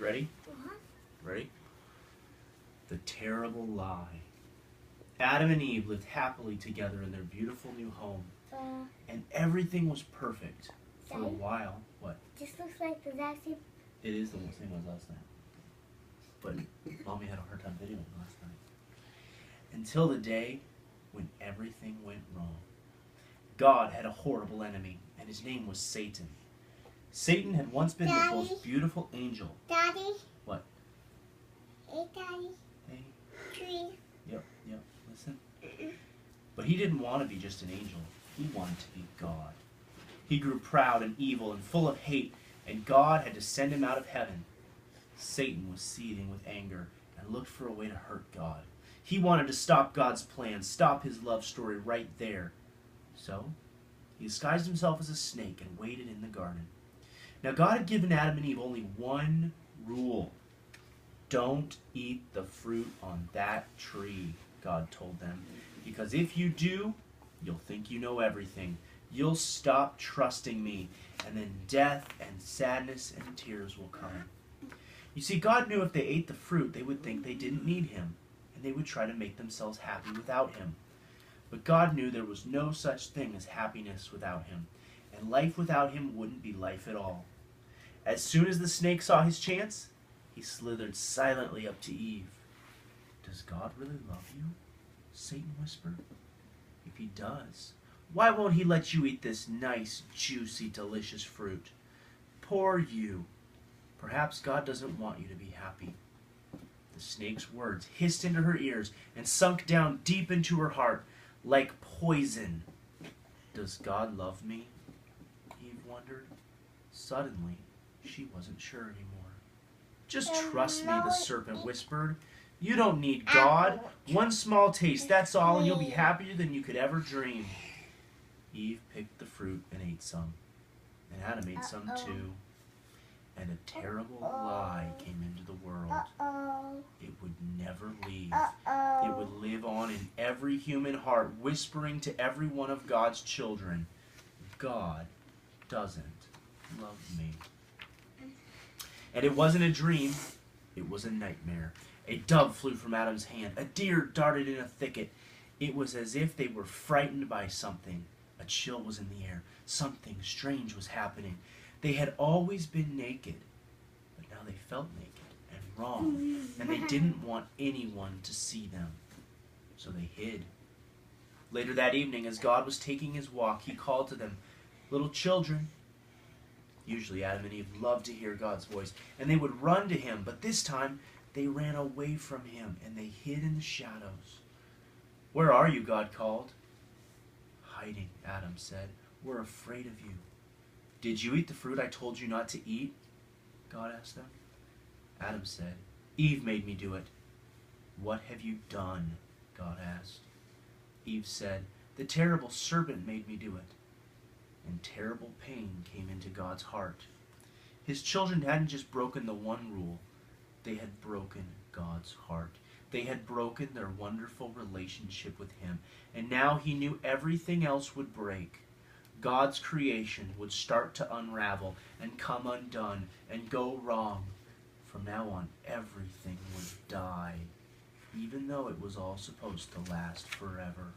Ready? Uh-huh. Ready? The terrible lie. Adam and Eve lived happily together in their beautiful new home, and everything was perfect for a Daddy? while. What? This looks like the exact same. It is the same as last night. But Mommy had a hard time videoing last night. Until the day when everything went wrong. God had a horrible enemy, and his name was Satan. Satan had once been the most beautiful angel. Daddy? What? Hey, Daddy. Hey. Tree. Yep. Listen. But he didn't want to be just an angel. He wanted to be God. He grew proud and evil and full of hate, and God had to send him out of heaven. Satan was seething with anger and looked for a way to hurt God. He wanted to stop God's plan, stop his love story right there. So, he disguised himself as a snake and waited in the garden. Now, God had given Adam and Eve only one rule. Don't eat the fruit on that tree, God told them. Because if you do, you'll think you know everything. You'll stop trusting me, and then death and sadness and tears will come. You see, God knew if they ate the fruit, they would think they didn't need him, and they would try to make themselves happy without him. But God knew there was no such thing as happiness without him, and life without him wouldn't be life at all. As soon as the snake saw his chance, he slithered silently up to Eve. Does God really love you? Satan whispered. If he does, why won't he let you eat this nice, juicy, delicious fruit? Poor you. Perhaps God doesn't want you to be happy. The snake's words hissed into her ears and sunk down deep into her heart like poison. Does God love me? Eve wondered. Suddenly, she wasn't sure anymore. Just trust me, the serpent whispered. You don't need God. One small taste, that's all, and you'll be happier than you could ever dream. Eve picked the fruit and ate some. And Adam ate some too. And a terrible lie came into the world. It would never leave. It would live on in every human heart, whispering to every one of God's children, God doesn't love me. And it wasn't a dream, it was a nightmare. A dove flew from Adam's hand. A deer darted in a thicket. It was as if they were frightened by something. A chill was in the air. Something strange was happening. They had always been naked, but now they felt naked and wrong, and they didn't want anyone to see them. So they hid. Later that evening, as God was taking his walk, he called to them, "Little children." Usually Adam and Eve loved to hear God's voice, and they would run to him, but this time they ran away from him, and they hid in the shadows. "Where are you?" God called. "Hiding," Adam said. "We're afraid of you." "Did you eat the fruit I told you not to eat?" God asked them. Adam said, "Eve made me do it." "What have you done?" God asked. Eve said, "The terrible serpent made me do it." And terrible pain came into God's heart. His children hadn't just broken the one rule, they had broken God's heart. They had broken their wonderful relationship with him, and now he knew everything else would break. God's creation would start to unravel and come undone and go wrong. From now on, everything would die, even though it was all supposed to last forever.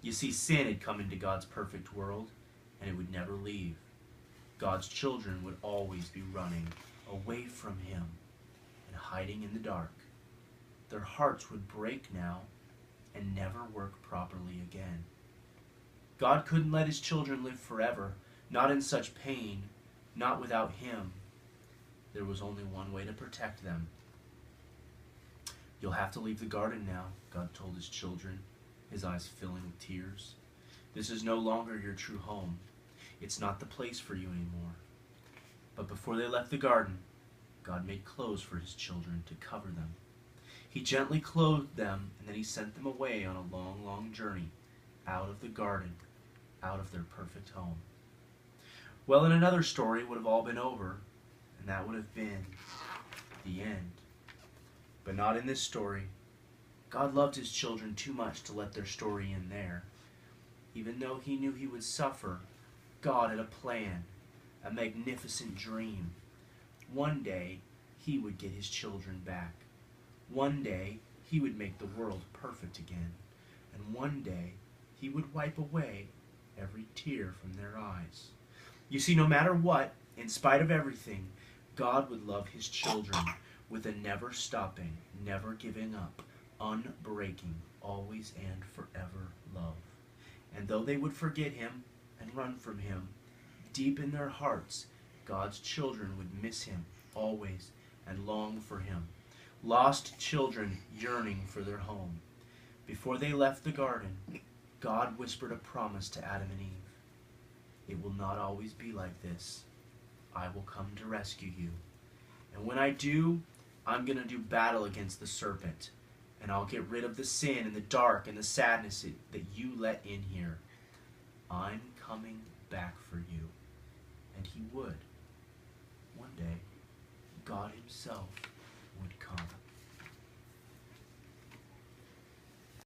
You see, sin had come into God's perfect world, and it would never leave. God's children would always be running away from him and hiding in the dark. Their hearts would break now and never work properly again. God couldn't let his children live forever, not in such pain, not without him. There was only one way to protect them. "You'll have to leave the garden now," God told his children, his eyes filling with tears. "This is no longer your true home. It's not the place for you anymore." But before they left the garden, God made clothes for his children to cover them. He gently clothed them, and then he sent them away on a long, long journey out of the garden, out of their perfect home. Well, in another story, it would have all been over, and that would have been the end. But not in this story. God loved his children too much to let their story end there. Even though he knew he would suffer, God had a plan, a magnificent dream. One day, he would get his children back. One day, he would make the world perfect again. And one day, he would wipe away every tear from their eyes. You see, no matter what, in spite of everything, God would love his children with a never stopping, never giving up, unbreaking, always and forever love. And though they would forget him and run from him, deep in their hearts, God's children would miss him always and long for him. Lost children yearning for their home. Before they left the garden, God whispered a promise to Adam and Eve. It will not always be like this. I will come to rescue you. And when I do, I'm going to do battle against the serpent. And I'll get rid of the sin and the dark and the sadness that you let in here. I'm coming back for you. And he would. One day, God himself would come.